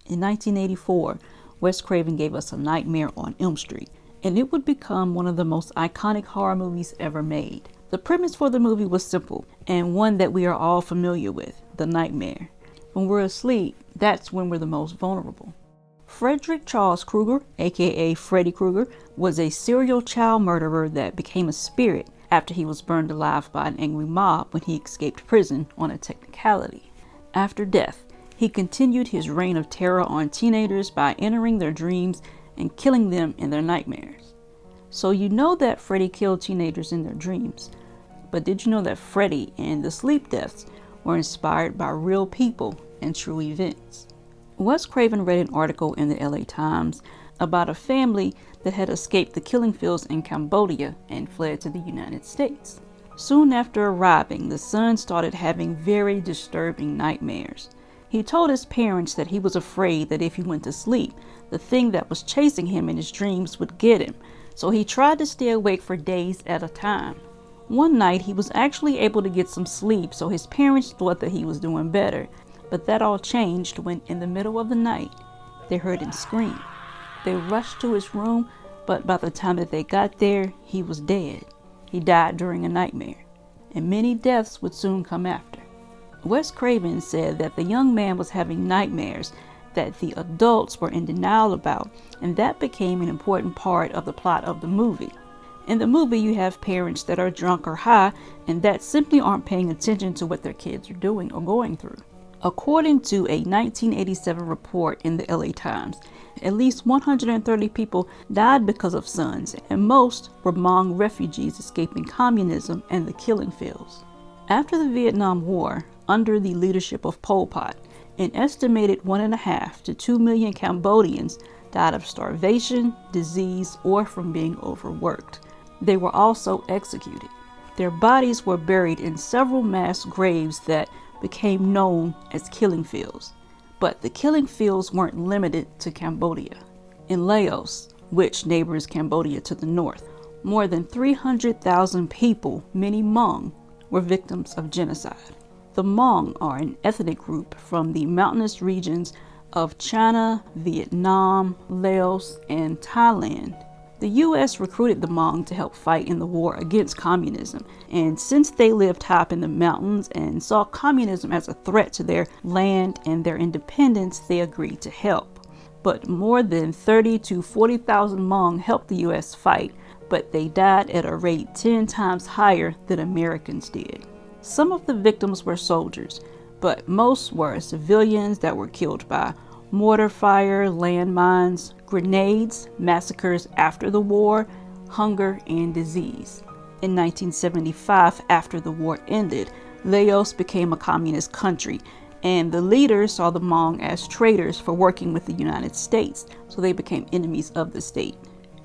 In 1984, Wes Craven gave us A Nightmare on Elm Street, and it would become one of the most iconic horror movies ever made. The premise for the movie was simple, and one that we are all familiar with, the nightmare. When we're asleep, that's when we're the most vulnerable. Frederick Charles Krueger, aka Freddy Krueger, was a serial child murderer that became a spirit after he was burned alive by an angry mob when he escaped prison on a technicality. After death, he continued his reign of terror on teenagers by entering their dreams and killing them in their nightmares. So you know that Freddy killed teenagers in their dreams, but did you know that Freddy and the sleep deaths were inspired by real people and true events? Wes Craven read an article in the LA Times about a family that had escaped the killing fields in Cambodia and fled to the United States. Soon after arriving, the son started having very disturbing nightmares. He told his parents that he was afraid that if he went to sleep, the thing that was chasing him in his dreams would get him, so he tried to stay awake for days at a time. One night, he was actually able to get some sleep, so his parents thought that he was doing better. But that all changed when, in the middle of the night, they heard him scream. They rushed to his room, but by the time that they got there, he was dead. He died during a nightmare, and many deaths would soon come after. Wes Craven said that the young man was having nightmares that the adults were in denial about, and that became an important part of the plot of the movie. In the movie, you have parents that are drunk or high, and that simply aren't paying attention to what their kids are doing or going through. According to a 1987 report in the LA Times, at least 130 people died because of SUNDS, and most were Hmong refugees escaping communism and the killing fields. After the Vietnam War, under the leadership of Pol Pot, an estimated 1.5 to 2 million Cambodians died of starvation, disease, or from being overworked. They were also executed. Their bodies were buried in several mass graves that became known as killing fields. But the killing fields weren't limited to Cambodia. In Laos, which neighbors Cambodia to the north, more than 300,000 people, many Hmong, were victims of genocide. The Hmong are an ethnic group from the mountainous regions of China, Vietnam, Laos, and Thailand. The U.S. recruited the Hmong to help fight in the war against communism, and since they lived high up in the mountains and saw communism as a threat to their land and their independence, they agreed to help. But more than 30 to 40,000 Hmong helped the U.S. fight, but they died at a rate 10 times higher than Americans did. Some of the victims were soldiers, but most were civilians that were killed by mortar fire, landmines, grenades, massacres after the war, hunger, and disease. In 1975, after the war ended, Laos became a communist country, and the leaders saw the Hmong as traitors for working with the United States, so they became enemies of the state.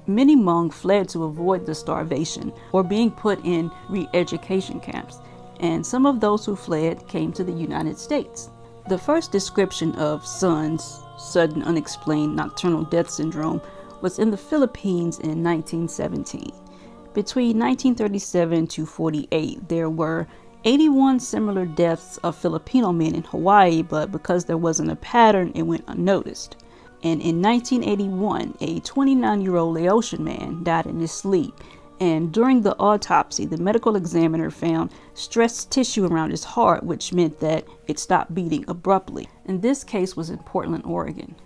Many Hmong fled to avoid the starvation or being put in re-education camps, and some of those who fled came to the United States. The first description of SUNDS, sudden unexplained nocturnal death syndrome, was in the Philippines in 1917. Between 1937 to 48, there were 81 similar deaths of Filipino men in Hawaii, but because there wasn't a pattern, it went unnoticed. And in 1981, a 29-year-old Laotian man died in his sleep, and during the autopsy, the medical examiner found stressed tissue around his heart, which meant that it stopped beating abruptly. And this case was in Portland, Oregon.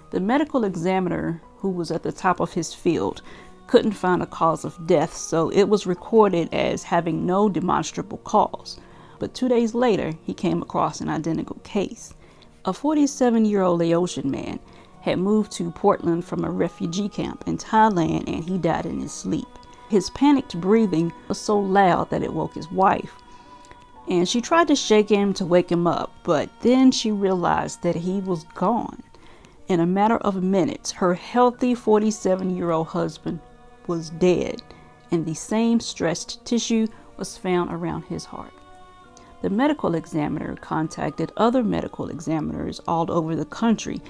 The medical examiner, who was at the top of his field, couldn't find a cause of death, so it was recorded as having no demonstrable cause. But 2 days later, he came across an identical case. A 47-year-old Laotian man had moved to Portland from a refugee camp in Thailand, and he died in his sleep. His panicked breathing was so loud that it woke his wife, and she tried to shake him to wake him up, but then she realized that he was gone. In a matter of minutes, her healthy 47-year-old husband was dead, and the same stressed tissue was found around his heart. The medical examiner contacted other medical examiners all over the country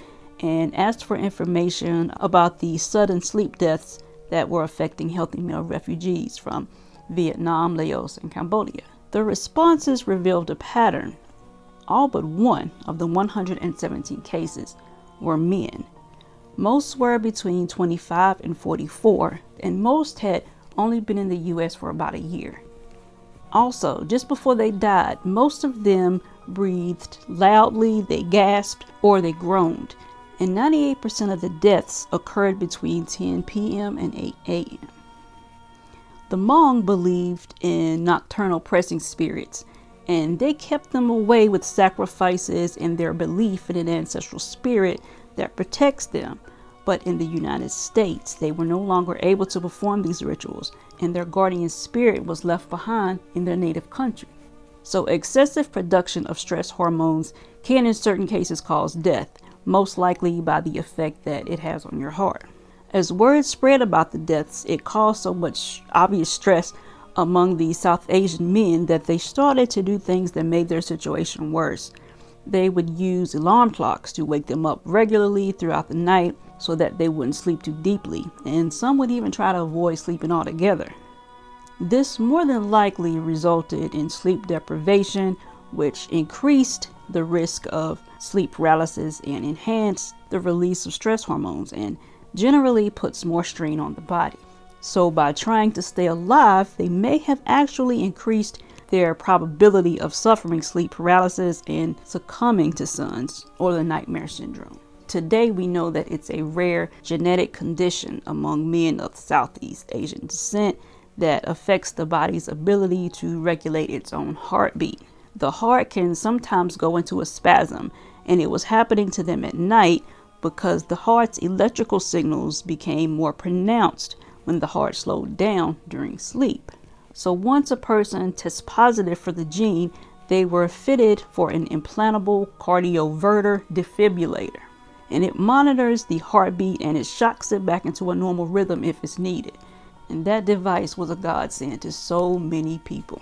and asked for information about the sudden sleep deaths that were affecting healthy male refugees from Vietnam, Laos, and Cambodia. The responses revealed a pattern. All but one of the 117 cases were men. Most were between 25 and 44, and most had only been in the US for about a year. Also, just before they died, most of them breathed loudly, they gasped, or they groaned. And 98% of the deaths occurred between 10 p.m. and 8 a.m. The Hmong believed in nocturnal pressing spirits, and they kept them away with sacrifices and their belief in an ancestral spirit that protects them. But in the United States, they were no longer able to perform these rituals, and their guardian spirit was left behind in their native country. So excessive production of stress hormones can in certain cases cause death, most likely by the effect that it has on your heart. As word spread about the deaths, it caused so much obvious stress among the South Asian men that they started to do things that made their situation worse. They would use alarm clocks to wake them up regularly throughout the night so that they wouldn't sleep too deeply, and some would even try to avoid sleeping altogether. This more than likely resulted in sleep deprivation, which increased the risk of sleep paralysis and enhanced the release of stress hormones and generally puts more strain on the body. So by trying to stay alive, they may have actually increased their probability of suffering sleep paralysis and succumbing to SUNDS, or the nightmare syndrome. Today we know that it's a rare genetic condition among men of Southeast Asian descent that affects the body's ability to regulate its own heartbeat. The heart can sometimes go into a spasm, and it was happening to them at night because the heart's electrical signals became more pronounced when the heart slowed down during sleep. So once a person tests positive for the gene, they were fitted for an implantable cardioverter defibrillator. And it monitors the heartbeat and it shocks it back into a normal rhythm if it's needed. And that device was a godsend to so many people.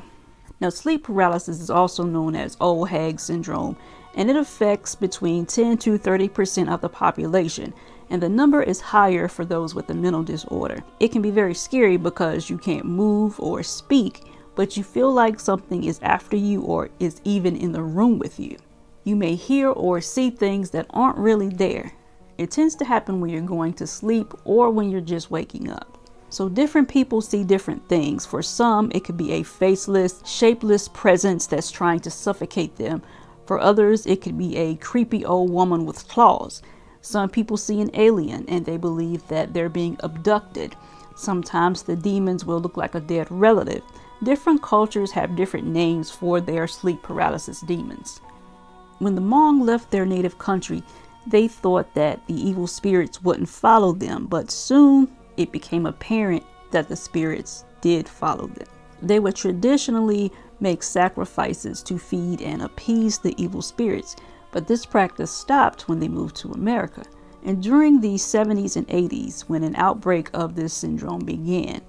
Now, sleep paralysis is also known as old hag syndrome, and it affects between 10 to 30% of the population. And the number is higher for those with a mental disorder. It can be very scary because you can't move or speak, but you feel like something is after you or is even in the room with you. You may hear or see things that aren't really there. It tends to happen when you're going to sleep or when you're just waking up. So different people see different things. For some, it could be a faceless, shapeless presence that's trying to suffocate them. For others, it could be a creepy old woman with claws. Some people see an alien and they believe that they're being abducted. Sometimes the demons will look like a dead relative. Different cultures have different names for their sleep paralysis demons. When the Hmong left their native country, they thought that the evil spirits wouldn't follow them, but soon it became apparent that the spirits did follow them. They would traditionally make sacrifices to feed and appease the evil spirits, but this practice stopped when they moved to America. And during the 70s and 80s, when an outbreak of this syndrome began,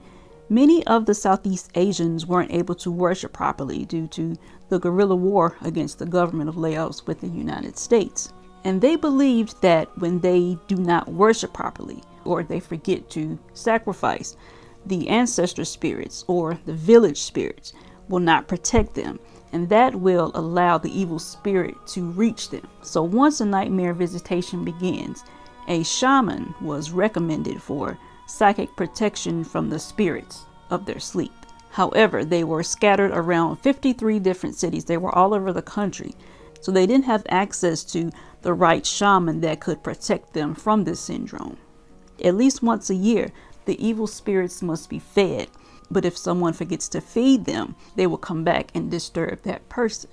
many of the Southeast Asians weren't able to worship properly due to the guerrilla war against the government of Laos with the United States. And they believed that when they do not worship properly, or they forget to sacrifice, the ancestor spirits or the village spirits will not protect them, and that will allow the evil spirit to reach them. So once a nightmare visitation begins, a shaman was recommended for psychic protection from the spirits of their sleep. However, they were scattered around 53 different cities. They were all over the country. So they didn't have access to the right shaman that could protect them from this syndrome. At least once a year, the evil spirits must be fed. But if someone forgets to feed them, they will come back and disturb that person.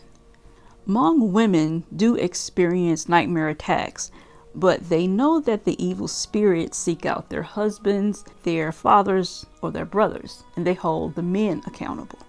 Hmong women do experience nightmare attacks, but they know that the evil spirits seek out their husbands, their fathers, or their brothers, and they hold the men accountable.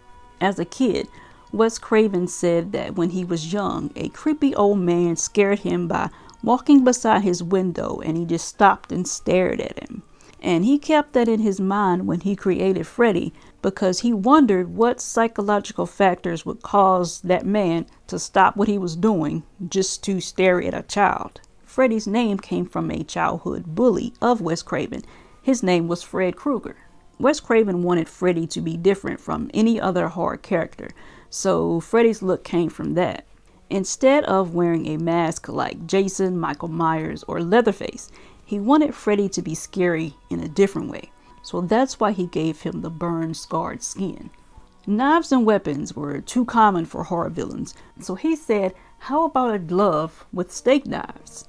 As a kid, Wes Craven said that when he was young, a creepy old man scared him by walking beside his window, and he just stopped and stared at him. And he kept that in his mind when he created Freddy, because he wondered what psychological factors would cause that man to stop what he was doing just to stare at a child. Freddy's name came from a childhood bully of Wes Craven. His name was Fred Krueger. Wes Craven wanted Freddy to be different from any other horror character, so Freddy's look came from that. Instead of wearing a mask like Jason, Michael Myers, or Leatherface, he wanted Freddy to be scary in a different way. So that's why he gave him the burned, scarred skin. Knives and weapons were too common for horror villains, so he said, how about a glove with steak knives?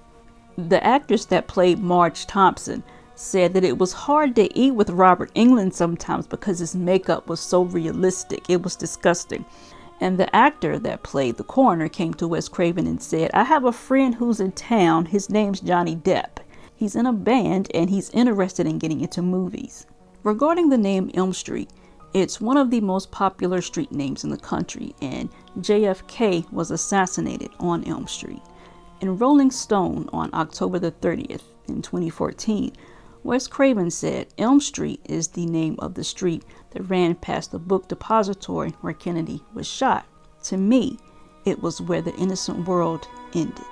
The actress that played Marge Thompson said that it was hard to eat with Robert Englund sometimes because his makeup was so realistic. It was disgusting. And the actor that played the coroner came to Wes Craven and said, I have a friend who's in town. His name's Johnny Depp. He's in a band and he's interested in getting into movies. Regarding the name Elm Street, it's one of the most popular street names in the country, and JFK was assassinated on Elm Street. In Rolling Stone on October the 30th in 2014, Wes Craven said Elm Street is the name of the street that ran past the book depository where Kennedy was shot. To me, it was where the innocent world ended.